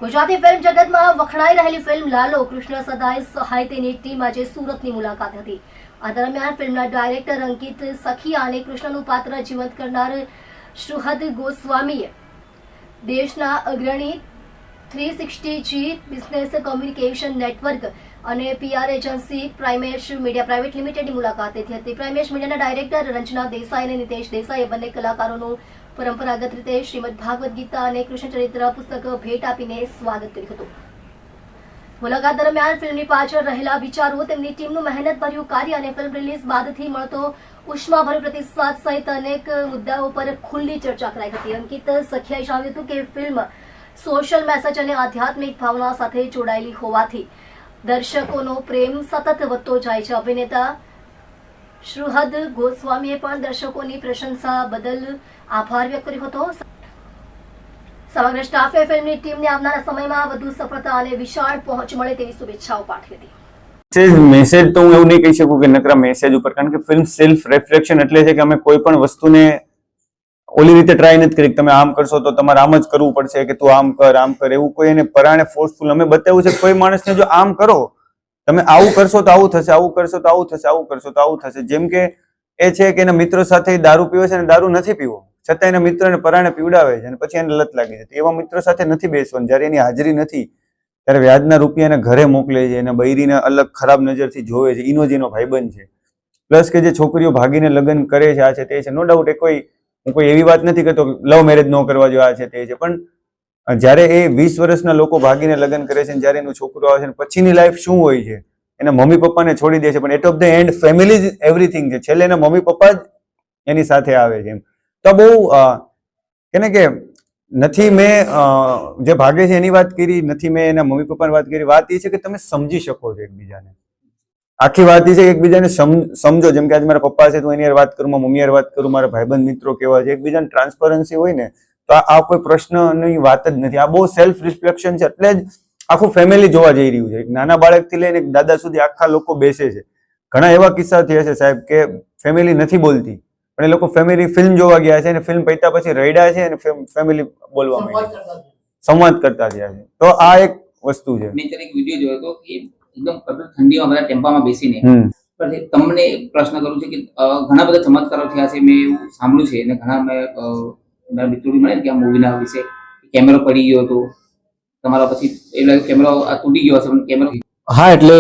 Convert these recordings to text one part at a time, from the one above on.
Gujarati film જગતમાં વખણાઈ રહેલી film Lalo Krishna સદાય સહાય તેની ટીમ આજે સુરતની મુલાકાત હતી. આ દરમિયાન ફિલ્મના ડાયરેક્ટર અંકિત સખિયા અને કૃષ્ણનું પાત્ર જીવંત કરનાર સુહદ ગોસ્વામીએ દેશના અગ્રણી 360G બિઝનેસ કોમ્યુનિકેશન નેટવર્ક અને PR એજન્સી પ્રાઇમેશ મીડિયા પ્રાઇવેટ લિમિટેડની મુલાકાત લીધી હતી. પ્રાઇમેશ મીડિયાના ડાયરેક્ટર રંજના દેસાઈ અને નિતેશ દેસાઈએ બંને કલાકારોનું પરંપરાગત રીતે શ્રીમદ ભાગવત ગીતા અને કૃષ્ણ ચરિત્ર પુસ્તક ભેટ આપીને સ્વાગત કર્યું હતું. મુલાકાત દરમિયાન ફિલ્મની પાછળ રહેલા વિચારો, તેમની ટીમનું મહેનતભર્યું કાર્ય અને ફિલ્મ રિલીઝ બાદથી મળતો ઉષ્માભર્યો પ્રતિસાદ સહિત અનેક મુદ્દાઓ પર ખુલ્લી ચર્ચા કરાઈ હતી. અંકિત સખિયાએ જણાવ્યું હતું કે ફિલ્મ સોશિયલ મેસેજ અને આધ્યાત્મિક ભાવના સાથે જોડાયેલી હોવાથી દર્શકોનો પ્રેમ સતત વધતો જાય છે. અભિનેતા સુહદ ગોસ્વામીએ પણ દર્શકોની પ્રશંસા બદલ આભાર વ્યક્ત કર્યો હતો. સમગ્ર સ્ટાફે ફિલ્મની ટીમને આવનારા સમયમાં વધુ સફળતા અને વિશાળ પહોંચ મળે તેવી શુભેચ્છાઓ પાઠવી હતી. મેસેજ તો હું એવું નહીં કહી શકું કે નકરા મેસેજ ઉપર, કારણ કે ફિલ્મ સેલ્ફ રિફ્લેક્શન એટલે છે કે અમે કોઈ પણ વસ્તુને ઓલી રીતે ટ્રાય નથી કરી. તમે આમ કરશો તો તમારે આમ જ કરવું પડશે કે તું આમ કર એવું કોઈ એને પરાણે ફોર્સફુલ અમે બતાવ્યું છે. કોઈ માણસને જો આમ કરો, તમે આવું કરશો તો આવું થશે, આવું કરશો તો આવું થશે, આવું કરશો તો આવું થશે. જેમ કે એ છે કે એના મિત્રો સાથે દારૂ પીવે છે અને દારૂ નથી પીવો, છતાં એના મિત્રને પરાણે પીવડાવે છે અને પછી એને લત લાગી જતી. એવા મિત્રો સાથે નથી બેસવાનું. જયારે એની હાજરી નથી ત્યારે વ્યાજના રૂપિયા એને ઘરે મોકલે છે, એને બૈરીને અલગ ખરાબ નજરથી જોવે છે. એનો જ એનો ભાઈબંધ છે. પ્લસ કે જે છોકરીઓ ભાગીને લગ્ન કરે છે, આ છે તે છે, નો ડાઉટ એ હું કોઈ એવી વાત નથી કરતો લવ મેરેજ ન કરવા જોઈએ, આ છે તે છે, પણ જયારે એ 20 વર્ષના લોકો ભાગીને લગ્ન કરે છે, જયારે એનું છોકરો આવે છે, પછીની લાઈફ શું હોય છે, એના મમ્મી પપ્પાને છોડી દે છે, પણ at of the end family જ એવરીથિંગ છે. છેલ્લે એના મમ્મી પપ્પા જ એની સાથે આવે છે. એમ તો બહુ કેને કે નથી મેં જે ભાગે છે એની વાત કરી, નથી મેં એના મમ્મી પપ્પાની વાત કરી. વાત એ છે કે તમે સમજી શકો છો એકબીજાને. આખી વાત એ છે કે એકબીજાને સમજો. જેમ કે આજે મારા પપ્પા છે તો એની યાર વાત કરું, મારા મમ્મી યાર વાત કરું, મારા ભાઈબંધ મિત્રો કેવા છે, એકબીજાને ટ્રાન્સપરન્સી હોય ને તો આ કોઈ પ્રશ્નની વાત જ નથી. આ બહુ સેલ્ફ રિફ્લેક્શન છે. એટલે જ આખું ફેમિલી જોવા જઈ રહ્યું છે. એક નાના બાળકથી લઈને એક દાદા સુધી આખા લોકો બેસે છે. ઘણા એવા કિસ્સા થયા છે સાહેબ કે ફેમિલી નથી બોલતી, પણ એ લોકો ફેમિલી ફિલ્મ જોવા ગયા છે અને ફિલ્મ પૈતા પછી રડ્યા છે અને ફેમિલી બોલવા માંડી, સંવાદ કરતા થયા છે. તો આ એક વસ્તુ છે. મેં એક વિડીયો જોયો હતો કે એકદમ ઠંડીમાં બધા ટેમ્પામાં બેસીને તમને પ્રશ્ન કરું છું કે ઘણા બધા ચમત્કારો થયા છે. મેં એવું સાંભળ્યું છે અને ઘણા મારા મિત્રો મળે કે આ મૂવીના વિશે કેમેરો પડી ગયો હતો તમારા, પછી એટલે કેમેરો તૂટી ગયો હશે પણ કેમેરો. હા, એટલે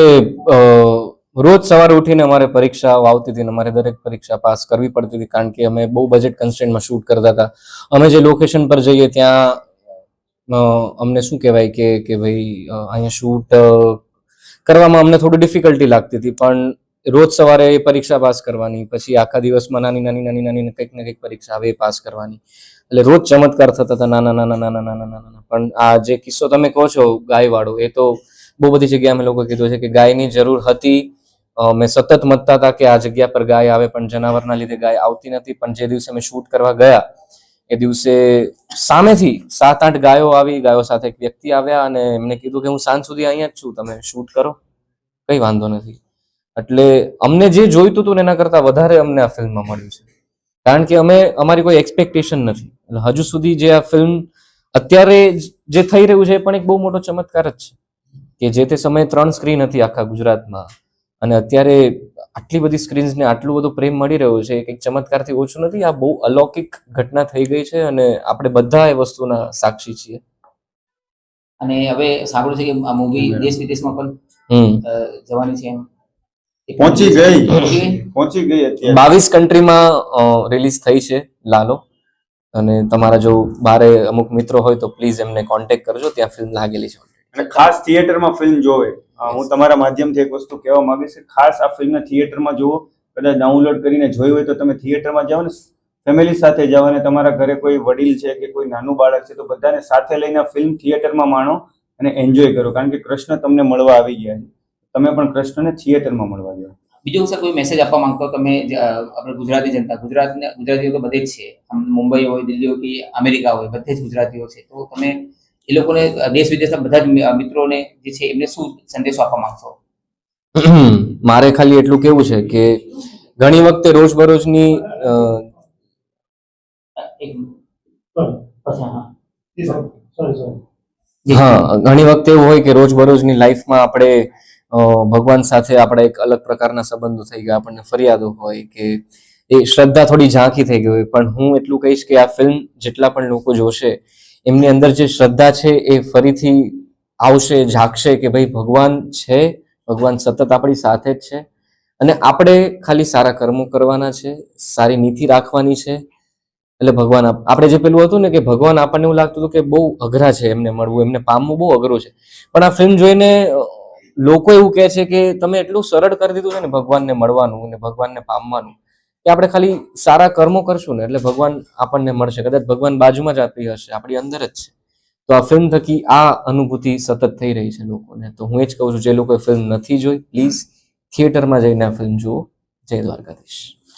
રોજ સવારે ઉઠીને અમારે પરીક્ષાઓ આવતી હતી ને અમારે દરેક પરીક્ષા પાસ કરવી પડતી હતી, કારણ કે અમે બહુ બજેટ કન્સ્ટ્રેન્ટમાં શૂટ કરતા હતા. અમે જે લોકેશન પર જઈએ ત્યાં અમને શું કહેવાય કે ભાઈ અહીંયા શૂટ કરવામાં અમને થોડી ડિફિકલ્ટી લાગતી હતી, પણ રોજ સવારે એ પરીક્ષા પાસ કરવાની, પછી આખા દિવસમાં નાની કંઈક ને કંઈક પરીક્ષા આવે એ પાસ કરવાની. એટલે રોજ ચમત્કાર થતા હતા નાના. પણ આ જે કિસ્સો તમે કહો છો ગાય વાળો, એ તો બહુ બધી જગ્યાએ અમે લોકો કીધું છે કે ગાયની જરૂર હતી. મેં સતત મતતા હતા કે આ જગ્યા પર ગાય આવે, પણ જનાવરના લીધે ગાય આવતી નથી. પણ જે દિવસે અમે શૂટ કરવા ગયા એ દિવસે સામેથી 7-8 ગાયો આવી. ગાયો સાથે એક વ્યક્તિ આવ્યા અને એમને કીધું કે હું સાંજ સુધી અહીંયા જ છું, તમે શૂટ કરો, કઈ વાંધો નથી. એટલે અમને જે જોઈતું હતું એના કરતા વધારે અમને આ ફિલ્મમાં મળ્યું છે, કારણ કે અમારી કોઈ એક્સપેક્ટેશન નથી. હજુ સુધી જે આ ફિલ્મ અત્યારે જે થઈ રહ્યું છે એ પણ એક બહુ મોટો ચમત્કાર જ છે કે જે તે સમયે 3 સ્ક્રીન હતી આખા ગુજરાતમાં અને અત્યારે આટલી બધી સ્ક્રીન્સને આટલું બધું પ્રેમ મળી રહ્યો છે. એક ચમત્કારથી ઓછું નથી. આ બહુ અલૌકિક ઘટના થઈ ગઈ છે અને આપણે બધા એ વસ્તુના સાક્ષી છીએ. અને હવે સાંભળ્યું છે કે આ મૂવી દેશ વિદેશમાં પણ જવાની છે. એમ પહોંચી ગઈ અત્યારે 22 કન્ટ્રીમાં રિલીઝ થઈ છે લાલો. અને તમારા જો બારે અમુક મિત્રો હોય તો પ્લીઝ એમને કોન્ટેક્ટ કરજો, ત્યાં ફિલ્મ લાગેલી છે અને ખાસ થિયેટરમાં ફિલ્મ જોવે. હું તમારા માધ્યમથી એક વસ્તુ કહેવા માંગીશ કે ખાસ આ ફિલ્મને થિયેટરમાં જુઓ. કદાચ ડાઉનલોડ કરીને જોઈ હોય તો તમે થિયેટરમાં જાઓ ને, ફેમિલી સાથે જાઓ અને તમારા ઘરે કોઈ વડીલ છે કે કોઈ નાનું બાળક છે તો બધાને સાથે લઈને ફિલ્મ થિયેટરમાં માણો અને એન્જોય કરો, કારણ કે કૃષ્ણ તમને મળવા આવી ગયા છે. તમે પણ કૃષ્ણને થિયેટરમાં મળવા જાઓ. બીજું સર કોઈ મેસેજ આપવા માંગતો તમે? આપણે ગુજરાતી જનતા, ગુજરાતીઓ તો બધે જ છે, મુંબઈ હોય, દિલ્હી હોય કે અમેરિકા હોય, બધે જ ગુજરાતીઓ છે. તો તમે એ લોકોને, દેશ વિદેશના બધા જ મિત્રોને જે છે એમને શું સંદેશો આપવા માંગશો? મારે ખાલી એટલું કેવું છે કે ઘણી વખતે રોજબરોજની હા, ઘણી વખતે એવું હોય કે રોજબરોજની લાઈફમાં આપણે ભગવાન સાથે આપણા એક અલગ પ્રકારના સંબંધો થઈ ગયા, આપણને ફરિયાદો હોય કે એ શ્રદ્ધા થોડી ઝાંખી થઈ ગઈ હોય. પણ હું એટલું કહીશ કે આ ફિલ્મ જેટલા પણ લોકો જોશે એમની અંદર જે શ્રદ્ધા છે એ ફરીથી આવશે, જાગશે કે ભાઈ ભગવાન છે, ભગવાન સતત આપણી સાથે જ છે અને આપણે ખાલી સારા કર્મો કરવાના છે, સારી નીતિ રાખવાની છે. એટલે ભગવાન આપણે જે પેલું હતું ને કે ભગવાન આપણને એવું લાગતું હતું કે બહુ અઘરા છે એમને મળવું, એમને પામવું બહુ અઘરું છે, પણ આ ફિલ્મ જોઈને લોકો એવું કહે છે કે તમે એટલું સરળ કરી દીધું છે ને ભગવાનને મળવાનું અને ભગવાનને પામવાનું, કે આપણે ખાલી સારા કર્મો કરશું ને એટલે ભગવાન આપણને મળશે. કદાચ ભગવાન બાજુમાં જ આપણી હશે, આપણી અંદર જ છે. તો આ ફિલ્મ થકી આ અનુભૂતિ સતત થઈ રહી છે લોકોને. તો હું એ જ કહું છું, જે લોકોએ ફિલ્મ નથી જોઈ પ્લીઝ થિયેટરમાં જઈને આ ફિલ્મ જુઓ. જય દ્વારકાધીશ.